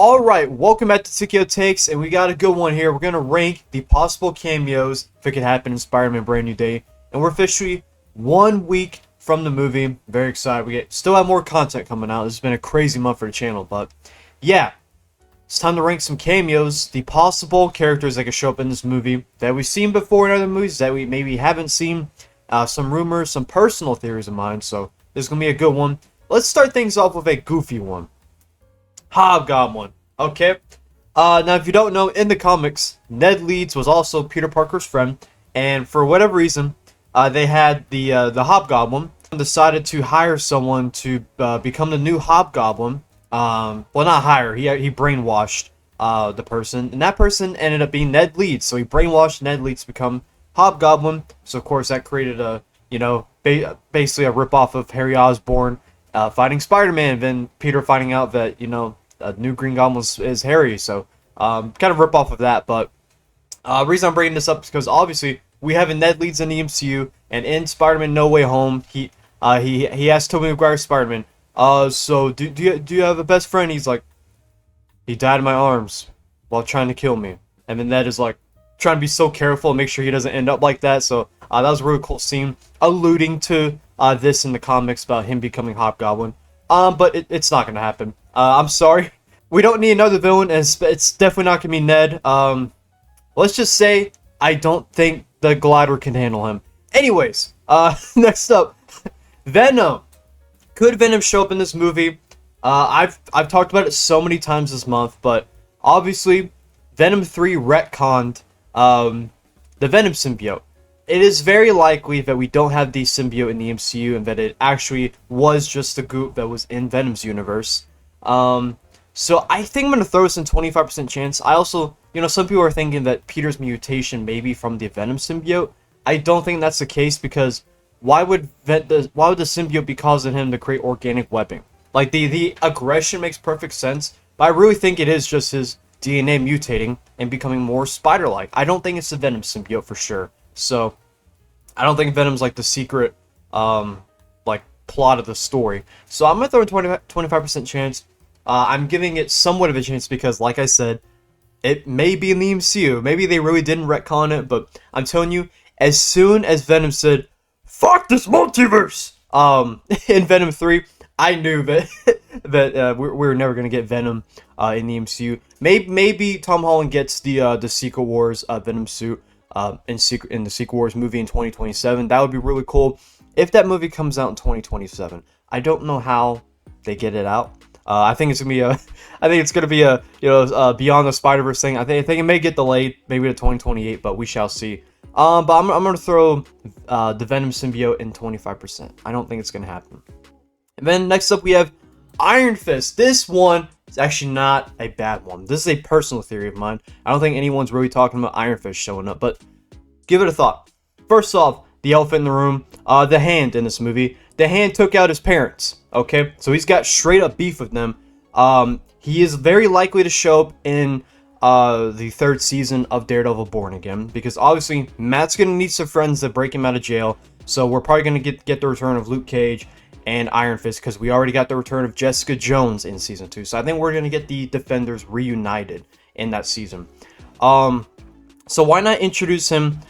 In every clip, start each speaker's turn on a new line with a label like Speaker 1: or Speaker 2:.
Speaker 1: Alright, welcome back to Tikio Takes, and we got a good one here. We're going to rank the possible cameos if it could happen in Spider-Man Brand New Day. And we're officially 1 week from the movie. Very excited. Still have more content coming out. This has been a crazy month for the channel, but yeah. It's time to rank some cameos, the possible characters that could show up in this movie that we've seen before in other movies that we maybe haven't seen. Some rumors, some personal theories of mine, so this is going to be a good one. Let's start things off with a goofy one. Hobgoblin. Okay. Now, if you don't know, in the comics, Ned Leeds was also Peter Parker's friend, and for whatever reason, they had the Hobgoblin decided to hire someone to become the new Hobgoblin. Well, not hire. He brainwashed the person, and that person ended up being Ned Leeds. So he brainwashed Ned Leeds to become Hobgoblin. So of course that created a basically a ripoff of Harry Osborn fighting Spider-Man. Then Peter finding out that a new Green Goblin is Harry. So kind of rip off of that. But reason I'm bringing this up is because obviously we have a Ned Leeds in the MCU, and in Spider-Man No Way Home, he asked Tobey Maguire's Spider-Man, so do you have a best friend? He's like, he died in my arms while trying to kill me. And then Ned is like trying to be so careful and make sure he doesn't end up like that. So that was a really cool scene alluding to this in the comics about him becoming Hobgoblin. But it's not gonna happen. I'm sorry. We don't need another villain, and it's definitely not gonna be Ned. Let's just say I don't think the glider can handle him. Anyways, next up, Venom. Could Venom show up in this movie? I've talked about it so many times this month, but obviously, Venom 3 retconned the Venom symbiote. It is very likely that we don't have the symbiote in the MCU, and that it actually was just the goop that was in Venom's universe. So I think I'm going to throw this in 25% chance. I also, some people are thinking that Peter's mutation may be from the Venom symbiote. I don't think that's the case, because why would the symbiote be causing him to create organic webbing? Like, the aggression makes perfect sense, but I really think it is just his DNA mutating and becoming more spider-like. I don't think it's the Venom symbiote for sure. So I don't think Venom's like the secret plot of the story. So I'm gonna throw in 25% chance. I'm giving it somewhat of a chance because, like I said, it may be in the MCU. Maybe they really didn't retcon it, but I'm telling you, as soon as Venom said, "Fuck this multiverse," in Venom 3, I knew that we were never gonna get Venom in the MCU. Maybe Tom Holland gets the Secret Wars Venom suit in the Secret Wars movie in 2027. That would be really cool if that movie comes out in 2027. I don't know how they get it out. I think it's gonna be a Beyond the Spider-Verse thing. I think it may get delayed, maybe to 2028, but we shall see. But I'm gonna throw the Venom symbiote in 25%. I don't think it's gonna happen. And then next up we have Iron Fist. This one is actually not a bad one. This is a personal theory of mine. I don't think anyone's really talking about Iron Fist showing up, but give it a thought. First off, the elephant in the room, the Hand in this movie. The Hand took out his parents, okay? So he's got straight up beef with them. He is very likely to show up in the 3rd season of Daredevil Born Again, because obviously Matt's going to need some friends to break him out of jail. So we're probably going to get the return of Luke Cage and Iron Fist, because we already got the return of Jessica Jones in season 2. So I think we're going to get the Defenders reunited in that season. So why not introduce him,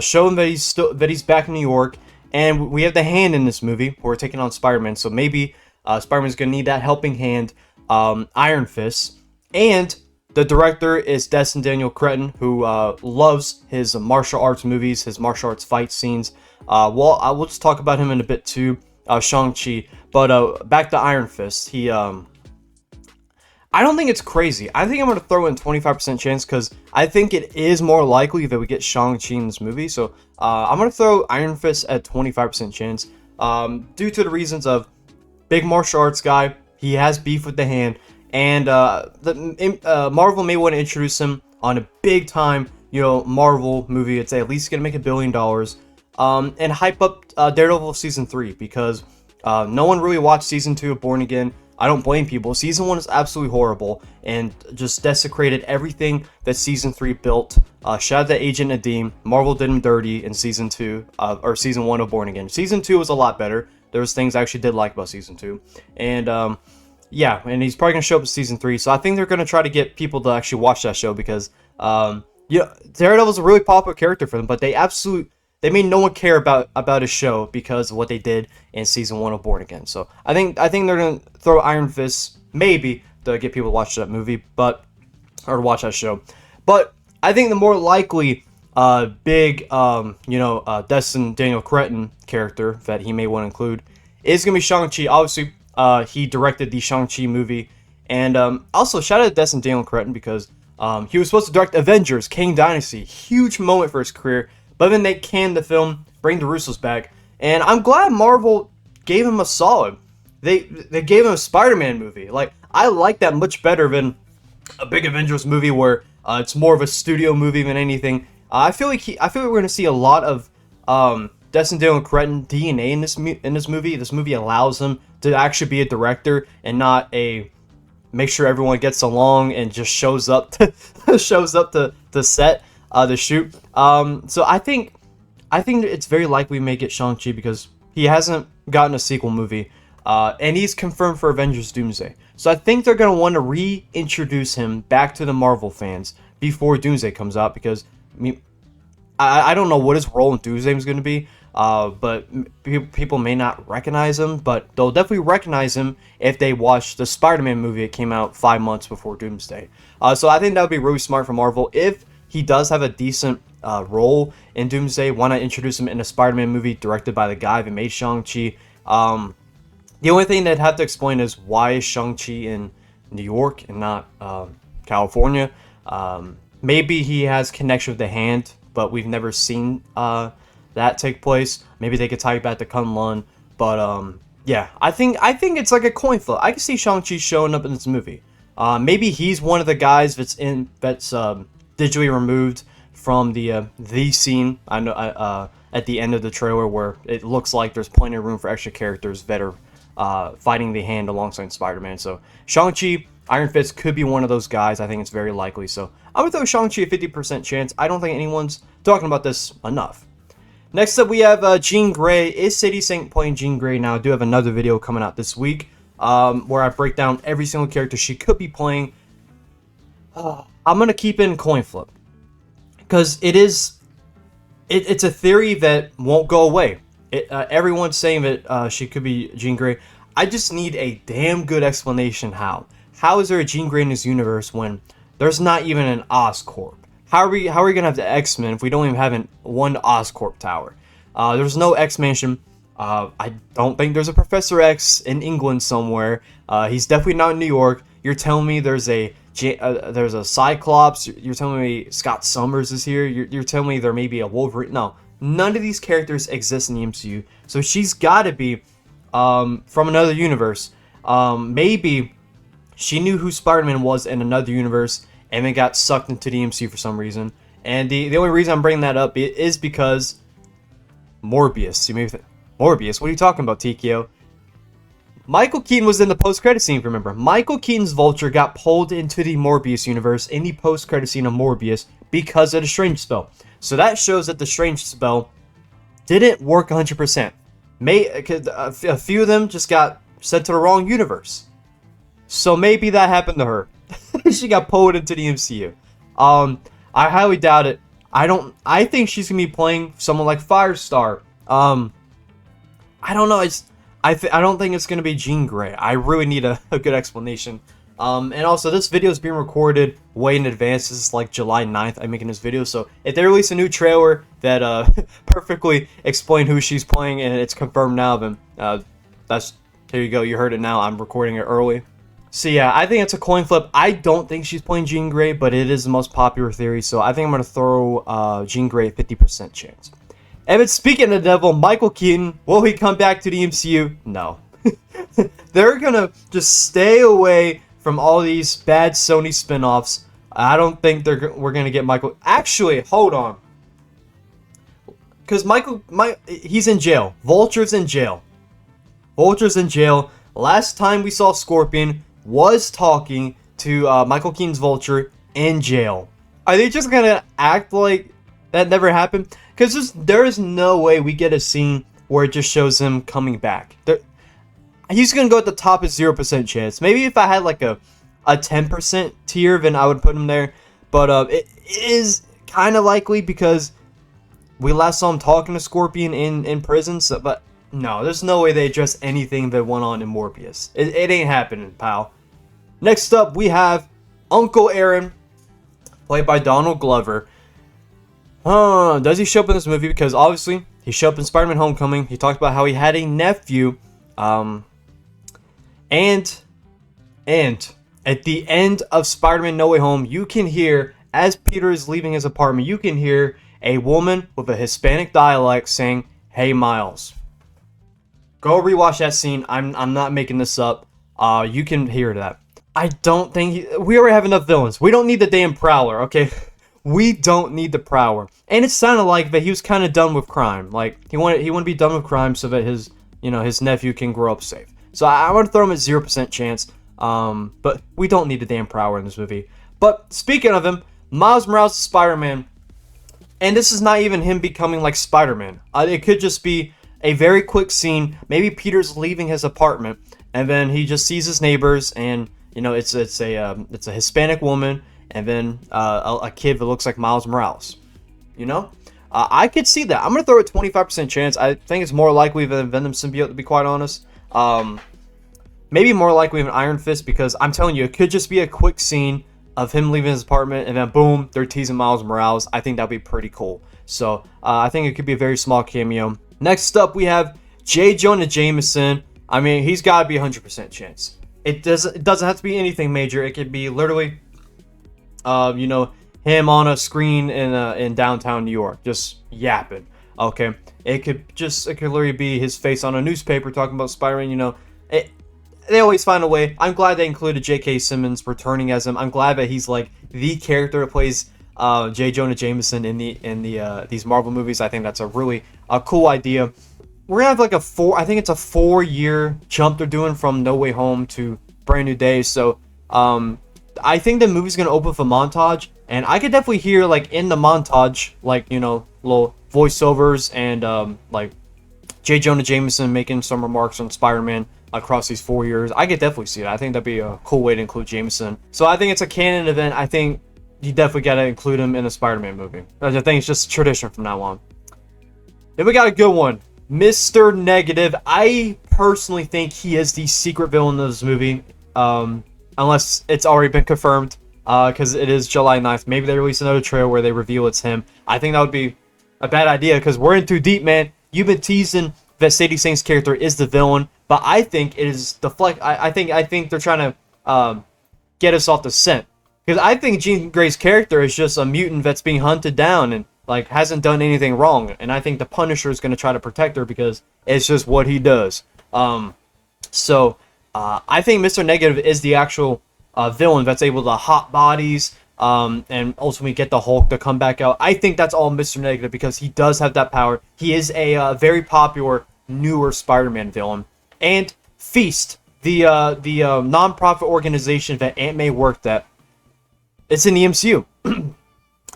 Speaker 1: show him that he's back in New York, and we have the Hand in this movie. We're taking on Spider-Man, so maybe Spider-Man's going to need that helping hand, Iron Fist. And the director is Destin Daniel Cretton, who loves his martial arts movies, his martial arts fight scenes. Well, I will just talk about him in a bit too. Shang-Chi, but back to Iron Fist. I don't think it's crazy. I think I'm going to throw in 25% chance, because I think it is more likely that we get Shang-Chi in this movie. So I'm going to throw Iron Fist at 25% chance, due to the reasons of big martial arts guy. He has beef with the Hand, and Marvel may want to introduce him on a big time Marvel movie. It's at least going to make $1 billion. And hype up Daredevil Season 3, because no one really watched Season 2 of Born Again. I don't blame people. Season 1 is absolutely horrible and just desecrated everything that Season 3 built. Shout out to Agent Nadeem. Marvel did him dirty in Season 2, or Season 1 of Born Again. Season 2 was a lot better. There was things I actually did like about Season 2. And Yeah, and he's probably gonna show up in season 3. So I think they're gonna try to get people to actually watch that show because yeah, Daredevil's a really popular character for them, but they made no one care about his show because of what they did in season 1 of Born Again. So I think they're gonna throw Iron Fist maybe to get people to watch that movie, or to watch that show. But I think the more likely big Destin Daniel Cretton character that he may want to include is gonna be Shang-Chi. Obviously, he directed the Shang-Chi movie, and also shout out to Destin Daniel Cretton because he was supposed to direct Avengers, Kang Dynasty, huge moment for his career, but then they canned the film, bring the Russos back, and I'm glad Marvel gave him a solid. They gave him a Spider-Man movie. Like, I like that much better than a big Avengers movie where it's more of a studio movie than anything. I feel like we're gonna see a lot of Destin Daniel Cretton DNA in this movie. This movie allows him to actually be a director and not a make sure everyone gets along and just shows up to set to shoot. So I think it's very likely we may get Shang-Chi because he hasn't gotten a sequel movie, and he's confirmed for Avengers Doomsday. So I think they're gonna want to reintroduce him back to the Marvel fans before Doomsday comes out because I don't know what his role in Doomsday is going to be, but people may not recognize him, but they'll definitely recognize him if they watch the Spider-Man movie that came out 5 months before Doomsday. So I think that would be really smart for Marvel. If he does have a decent role in Doomsday, why not introduce him in a Spider-Man movie directed by the guy that made Shang-Chi? The only thing they'd have to explain is why is Shang-Chi in New York and not California? Maybe he has connection with the Hand, but we've never seen that take place. Maybe they could tie it back to Kunlun, but yeah, I think it's like a coin flip. I can see Shang-Chi showing up in this movie. Maybe he's one of the guys that's digitally removed from the scene. I know at the end of the trailer where it looks like there's plenty of room for extra characters that are fighting the Hand alongside Spider-Man. So Shang-Chi, Iron Fist could be one of those guys. I think it's very likely. So I'm going to throw Shang-Chi a 50% chance. I don't think anyone's talking about this enough. Next up, we have Jean Grey. Is Sadie Sink playing Jean Grey now? I do have another video coming out this week where I break down every single character she could be playing. I'm going to keep it in coin flip because it's a theory that won't go away. Everyone's saying that she could be Jean Grey. I just need a damn good explanation how. How is there a Jean Grey in this universe when there's not even an Oscorp? How are we gonna have the X-Men if we don't even have one Oscorp tower? There's no X-Mansion. I don't think there's a Professor X in England somewhere. He's definitely not in New York. You're telling me there's a Cyclops. You're telling me Scott Summers is here. You're telling me there may be a Wolverine. No, none of these characters exist in the MCU. So she's got to be from another universe. Maybe she knew who Spider-Man was in another universe and then got sucked into the MCU for some reason. And the only reason I'm bringing that up is because Morbius. You may think, Morbius? What are you talking about, TKO? Michael Keaton was in the post-credit scene, remember. Michael Keaton's Vulture got pulled into the Morbius universe in the post-credit scene of Morbius because of the Strange spell. So that shows that the Strange spell didn't work 100%. A few of them just got sent to the wrong universe. So maybe that happened to her. She got pulled into the MCU. I highly doubt it. I think she's gonna be playing someone like Firestar. I don't know. I don't think it's gonna be Jean Grey. I really need a good explanation. And also, this video is being recorded way in advance. This is like July 9th. I'm making this video, so if they release a new trailer that perfectly explain who she's playing and it's confirmed now, then here you go. You heard it now. I'm recording it early. So yeah, I think it's a coin flip. I don't think she's playing Jean Grey, but it is the most popular theory, so I think I'm going to throw Jean Grey a 50% chance. And then speaking of the devil, Michael Keaton, will he come back to the MCU? No. They're going to just stay away from all these bad Sony spin-offs. I don't think we're going to get Michael... Actually, hold on. Because he's in jail. Vulture's in jail. Vulture's in jail. Last time we saw Scorpion was talking to Michael Keaton's Vulture in jail. Are they just gonna act like that never happened? Because there is no way we get a scene where it just shows him coming back. he's gonna go at the top of 0% chance. Maybe if I had like a 10% tier, then I would put him there. But it is kind of likely because we last saw him talking to Scorpion in prison. So, but no, there's no way they address anything that went on in Morbius. It ain't happening, pal. Next up, we have Uncle Aaron, played by Donald Glover. Does he show up in this movie? Because obviously, he showed up in Spider-Man Homecoming. He talked about how he had a nephew. And at the end of Spider-Man No Way Home, you can hear, as Peter is leaving his apartment, you can hear a woman with a Hispanic dialect saying, "Hey, Miles." Go rewatch that scene. I'm not making this up. You can hear that. I don't think we already have enough villains. We don't need the damn Prowler, okay? We don't need the Prowler. And it sounded like that he was kind of done with crime. Like he wanted to be done with crime so that his nephew can grow up safe. So I want to throw him at 0% chance. But we don't need the damn Prowler in this movie. But speaking of him, Miles Morales is Spider-Man. And this is not even him becoming like Spider-Man. It could just be a very quick scene. Maybe Peter's leaving his apartment, and then he just sees his neighbors, and it's a Hispanic woman, and then a kid that looks like Miles Morales. I could see that. I'm gonna throw a 25% chance. I think it's more likely than Venom symbiote, to be quite honest. Maybe more likely than Iron Fist, because I'm telling you, it could just be a quick scene of him leaving his apartment, and then boom, they're teasing Miles Morales. I think that'd be pretty cool. So I think it could be a very small cameo. Next up, we have J. Jonah Jameson. I mean, he's got to be 100% chance. It doesn't have to be anything major. It could be literally, him on a screen in downtown New York, just yapping. Okay, it could literally be his face on a newspaper talking about Spider-Man. They always find a way. I'm glad they included J.K. Simmons returning as him. I'm glad that he's like the character that plays J. Jonah Jameson in these Marvel movies. I think that's a really cool idea. We're gonna have like I think it's a 4-year jump they're doing from No Way Home to Brand New Day. So I think the movie's gonna open with a montage, and I could definitely hear like in the montage, like little voiceovers and like J. Jonah Jameson making some remarks on Spider-Man across these 4 years. I could definitely see it. I think that'd be a cool way to include Jameson. So I think it's a canon event. I think you definitely got to include him in a Spider-Man movie. I think it's just tradition from now on. Then we got a good one. Mr. Negative. I personally think he is the secret villain of this movie. Unless it's already been confirmed. Because it is July 9th. Maybe they release another trailer where they reveal it's him. I think that would be a bad idea because we're in too deep, man. You've been teasing that Sadie Saint's character is the villain. But I think it is I think they're trying to get us off the scent. Because I think Jean Grey's character is just a mutant that's being hunted down and like hasn't done anything wrong. And I think the Punisher is going to try to protect her because it's just what he does. So I think Mr. Negative is the actual villain that's able to hot bodies and ultimately get the Hulk to come back out. I think that's all Mr. Negative because he does have that power. He is a very popular newer Spider-Man villain. And Feast, the non-profit organization that Aunt May worked at, it's in the MCU.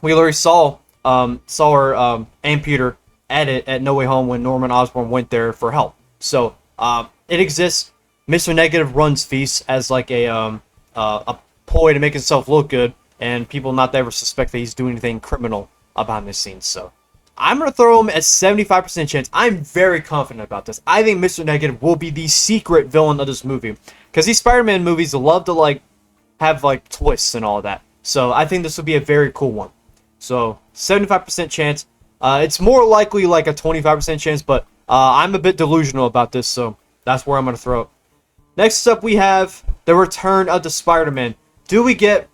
Speaker 1: We already saw her and Peter at it at No Way Home when Norman Osborn went there for help. So it exists. Mr. Negative runs Feast as like a ploy to make himself look good, and people not to ever suspect that he's doing anything criminal behind the scenes. So I'm going to throw him at 75% chance. I'm very confident about this. I think Mr. Negative will be the secret villain of this movie. Because these Spider-Man movies love to like have like twists and all of that. So I think this will be a very cool one. So 75% chance. It's more likely like a 25% chance, but I'm a bit delusional about this, so that's where I'm going to throw it. Next up, we have the return of the Spider-Man. Do we get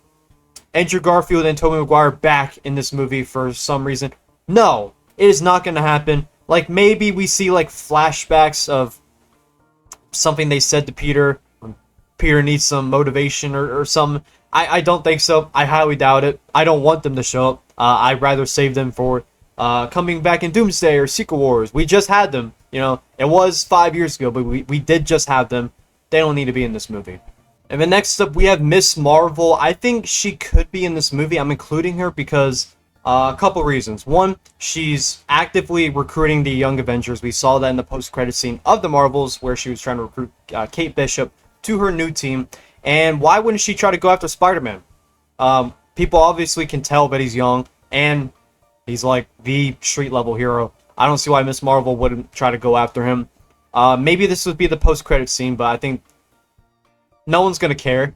Speaker 1: Andrew Garfield and Tobey Maguire back in this movie for some reason? No, it is not going to happen. Like, maybe we see, like, flashbacks of something they said to Peter. Peter needs some motivation or something. I don't think so. I highly doubt it. I don't want them to show up. I'd rather save them for coming back in Doomsday or Secret Wars. We just had them. It was 5 years ago, but we did just have them. They don't need to be in this movie. And then next up, we have Miss Marvel. I think she could be in this movie. I'm including her because A couple reasons. One, she's actively recruiting the young Avengers. We saw that in the post-credit scene of the Marvels, where she was trying to recruit Kate Bishop to her new team. And why wouldn't she try to go after Spider-Man? People obviously can tell that he's young, and he's like the street-level hero. I don't see why Miss Marvel wouldn't try to go after him. Maybe this would be the post-credit scene, but I think no one's going to care.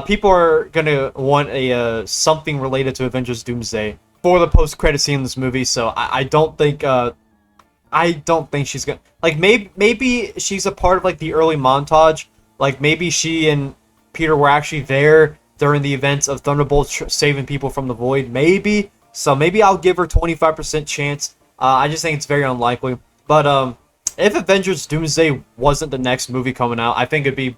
Speaker 1: People are gonna want a something related to Avengers Doomsday for the post-credit scene in this movie, so I don't think she's gonna, like, maybe she's a part of like the early montage, like maybe she and Peter were actually there during the events of Thunderbolt saving people from the Void, maybe. So maybe I'll give her 25% chance. I just think it's very unlikely. But if Avengers Doomsday wasn't the next movie coming out, I think it'd be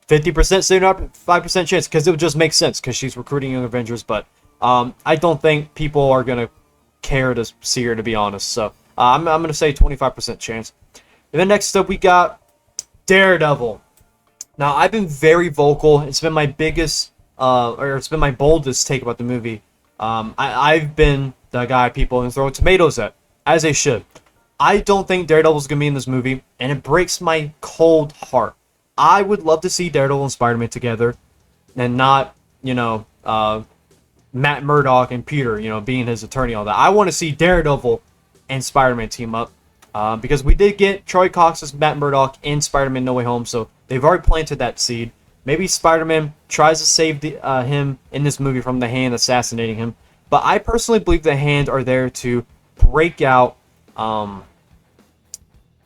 Speaker 1: 50%, 75% chance, because it would just make sense, because she's recruiting young Avengers, but I don't think people are going to care to see her, to be honest, so I'm going to say 25% chance. And then next up, we got Daredevil. Now, I've been very vocal. It's been my biggest, or it's been my boldest take about the movie. I've been the guy people can throw tomatoes at, as they should. I don't think Daredevil's going to be in this movie, and it breaks my cold heart. I would love to see Daredevil and Spider-Man together, and not, Matt Murdock and Peter, being his attorney, all that. I want to see Daredevil and Spider-Man team up, because we did get Troy Cox as Matt Murdock in Spider-Man No Way Home, so they've already planted that seed. Maybe Spider-Man tries to save him in this movie from the Hand assassinating him, but I personally believe the Hand are there to break out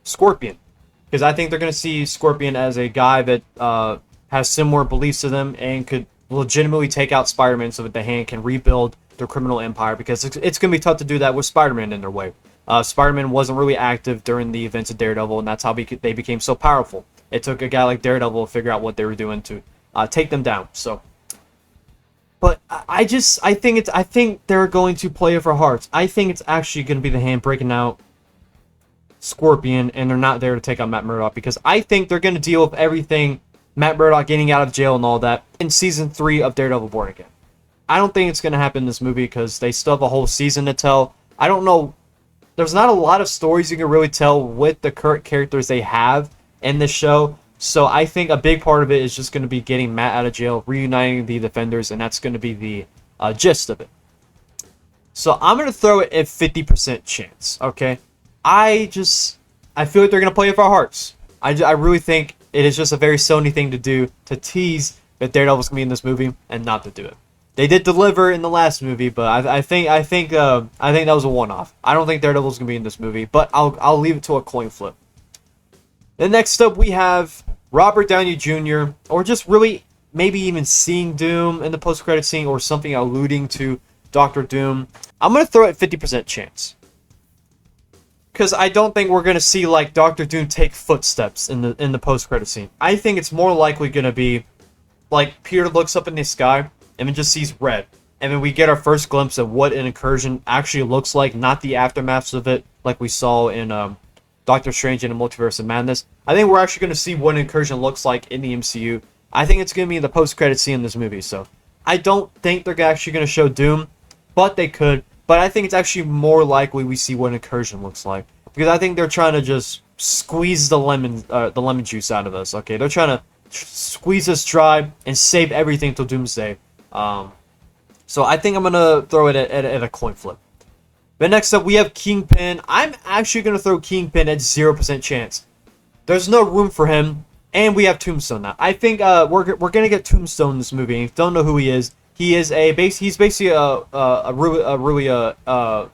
Speaker 1: Scorpion. Because I think they're going to see Scorpion as a guy that has similar beliefs to them and could legitimately take out Spider-Man so that the Hand can rebuild their criminal empire. Because it's going to be tough to do that with Spider-Man in their way. Spider-Man wasn't really active during the events of Daredevil, and that's how they became so powerful. It took a guy like Daredevil to figure out what they were doing to take them down. So, but I think they're going to play it for hearts. I think it's actually going to be the Hand breaking out Scorpion, and they're not there to take out Matt Murdock, because I think they're going to deal with everything, Matt Murdock getting out of jail and all that, in season 3 of Daredevil Born Again. I don't think it's going to happen in this movie, because they still have a whole season to tell. I don't know, there's not a lot of stories you can really tell with the current characters they have in this show, so I think a big part of it is just going to be getting Matt out of jail, reuniting the Defenders, and that's going to be the gist of it. So I'm going to throw it at 50% chance, okay? I feel like they're going to play it for our hearts. I really think it is just a very Sony thing to do, to tease that Daredevil's going to be in this movie and not to do it. They did deliver in the last movie, but I think that was a one-off. I don't think Daredevil's going to be in this movie, but I'll leave it to a coin flip. Then next up, we have Robert Downey Jr., or just really maybe even seeing Doom in the post-credit scene, or something alluding to Dr. Doom. I'm going to throw it 50% chance. Because I don't think we're going to see, like, Dr. Doom take footsteps in the post-credit scene. I think it's more likely going to be, like, Peter looks up in the sky and then just sees red. And then we get our first glimpse of what an incursion actually looks like, not the aftermaths of it, like we saw in Doctor Strange and the Multiverse of Madness. I think we're actually going to see what an incursion looks like in the MCU. I think it's going to be in the post-credit scene in this movie. So I don't think they're actually going to show Doom, but they could. But I think it's actually more likely we see what an incursion looks like, because I think they're trying to just squeeze the lemon juice out of us. Okay, they're trying to squeeze us dry and save everything till Doomsday. So I think I'm gonna throw it at a coin flip. But next up, we have Kingpin. I'm actually gonna throw Kingpin at 0% chance. There's no room for him, and we have Tombstone now. I think we're gonna get Tombstone in this movie. If you don't know who he is. He's basically a really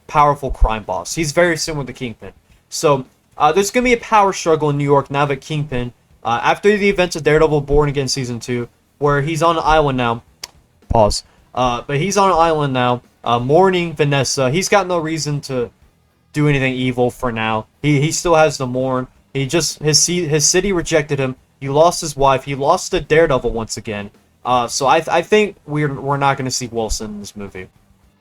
Speaker 1: powerful crime boss. He's very similar to Kingpin. So there's going to be a power struggle in New York now that Kingpin, after the events of Daredevil Born Again Season 2, where he's on an island now. Pause. But he's on an island now, mourning Vanessa. He's got no reason to do anything evil for now. He still has to mourn. His city rejected him. He lost his wife. He lost to Daredevil once again. So I think we're not going to see Wilson in this movie,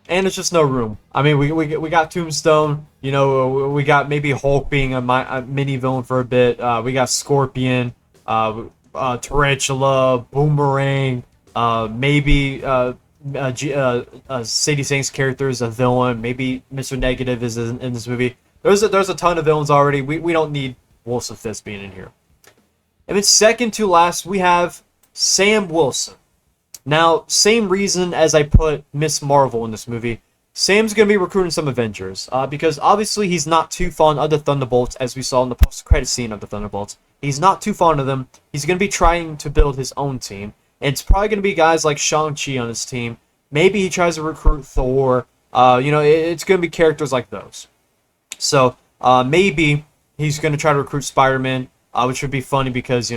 Speaker 1: and there's just no room. I mean, we got Tombstone, we got maybe Hulk being a mini villain for a bit. We got Scorpion, Tarantula, Boomerang, maybe Sadie Sing's character is a villain. Maybe Mr. Negative is in this movie. There's a ton of villains already. We don't need Wilson Fisk being in here. And then second to last, we have Sam Wilson. Now, same reason as I put Miss Marvel in this movie. Sam's going to be recruiting some Avengers, because obviously he's not too fond of the Thunderbolts, as we saw in the post-credit scene of the Thunderbolts. He's not too fond of them. He's going to be trying to build his own team, and it's probably going to be guys like Shang-Chi on his team. Maybe he tries to recruit Thor. It's going to be characters like those. So, maybe he's going to try to recruit Spider-Man, which would be funny because,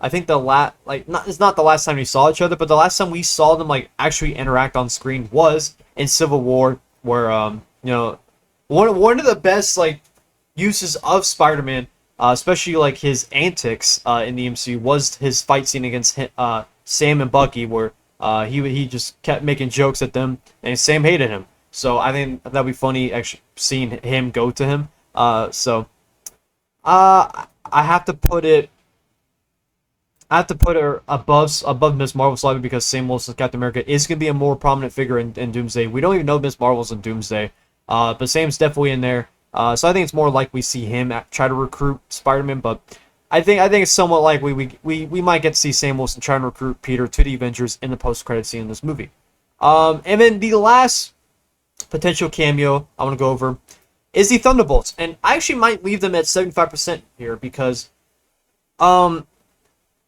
Speaker 1: I think it's not the last time we saw each other, but the last time we saw them actually interact on screen was in Civil War, where one of the best uses of Spider-Man, especially his antics in the MCU, was his fight scene against Sam and Bucky, where he just kept making jokes at them, and Sam hated him. So I think that'd be funny actually seeing him go to him. I have to put it. Her above Miss Marvel slightly because Sam Wilson's Captain America is going to be a more prominent figure in Doomsday. We don't even know Miss Marvel's in Doomsday, but Sam's definitely in there. So I think it's more likely we see him try to recruit Spider-Man, but I think it's somewhat likely we might get to see Sam Wilson trying to recruit Peter to the Avengers in the post-credit scene in this movie. And then the last potential cameo I want to go over is the Thunderbolts, and I actually might leave them at 75% here because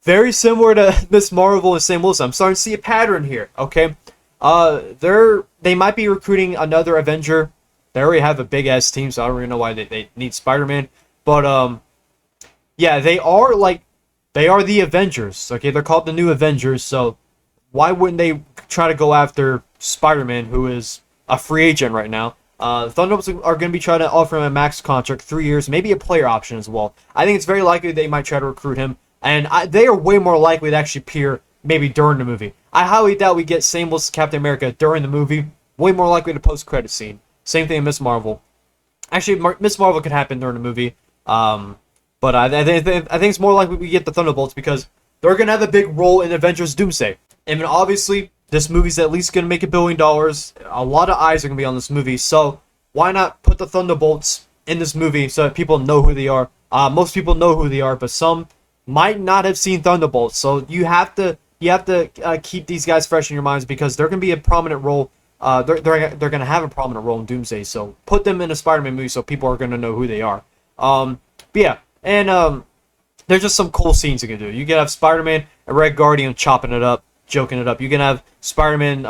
Speaker 1: very similar to Miss Marvel and Sam Wilson. I'm starting to see a pattern here, okay? They might be recruiting another Avenger. They already have a big-ass team, so I don't really know why they need Spider-Man. But, yeah, they are the Avengers, okay? They're called the New Avengers, so why wouldn't they try to go after Spider-Man, who is a free agent right now? Thunderbolts are going to be trying to offer him a max contract, 3 years, maybe a player option as well. I think it's very likely they might try to recruit him. And they are way more likely to actually appear maybe during the movie. I highly doubt we get Sam Wilson Captain America during the movie. Way more likely the post-credit scene. Same thing in Miss Marvel. Actually, Miss Marvel could happen during the movie. But I think it's more likely we get the Thunderbolts because they're going to have a big role in Avengers Doomsday. And then obviously, this movie's at least going to make $1 billion. A lot of eyes are going to be on this movie. So why not put the Thunderbolts in this movie so that people know who they are? Most people know who they are, but some might not have seen Thunderbolts, so you have to keep these guys fresh in your minds because they're going to be a prominent role. They're going to have a prominent role in Doomsday, so put them in a Spider-Man movie so people are going to know who they are. But yeah, and there's just some cool scenes you can do. You can have Spider-Man and Red Guardian chopping it up, joking it up. You can have Spider-Man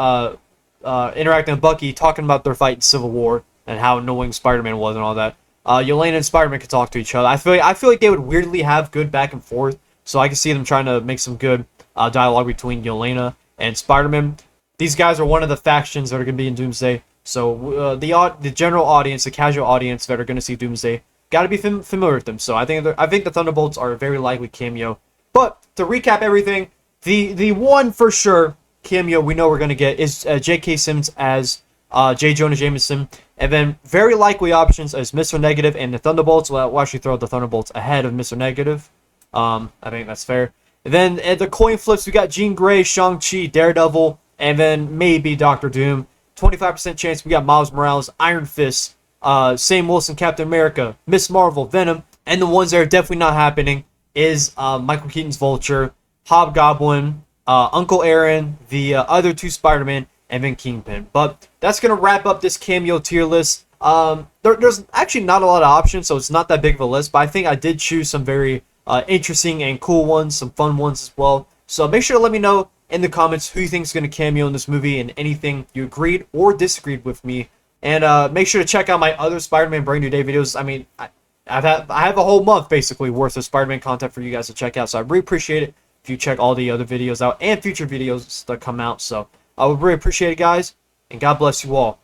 Speaker 1: interacting with Bucky, talking about their fight in Civil War and how annoying Spider-Man was and all that. Yelena and Spider-Man can talk to each other. I feel like they would weirdly have good back and forth, so I can see them trying to make some good dialogue between Yelena and Spider-Man. These guys are one of the factions that are going to be in Doomsday, so the general audience, the casual audience that are going to see Doomsday, got to be familiar with them. So I think the Thunderbolts are a very likely cameo. But to recap everything, the one for sure cameo we know we're going to get is J.K. Simmons as J. Jonah Jameson. And then very likely options as Mr. Negative and the Thunderbolts. We'll actually throw the Thunderbolts ahead of Mr. Negative. I think that's fair. And then at the coin flips, we got Jean Grey, Shang-Chi, Daredevil, and then maybe Doctor Doom. 25% chance we got Miles Morales, Iron Fist, Sam Wilson, Captain America, Miss Marvel, Venom. And the ones that are definitely not happening is Michael Keaton's Vulture, Hobgoblin, Uncle Aaron, the other two Spider-Man, and then Kingpin. But that's going to wrap up this cameo tier list. There's actually not a lot of options, so it's not that big of a list, but I think I did choose some very interesting and cool ones, some fun ones as well. So make sure to let me know in the comments who you think is going to cameo in this movie and anything you agreed or disagreed with me. And make sure to check out my other Spider-Man Brand New Day videos. I mean, I have a whole month basically worth of Spider-Man content for you guys to check out, so I really appreciate it if you check all the other videos out and future videos that come out. So I would really appreciate it, guys, and God bless you all.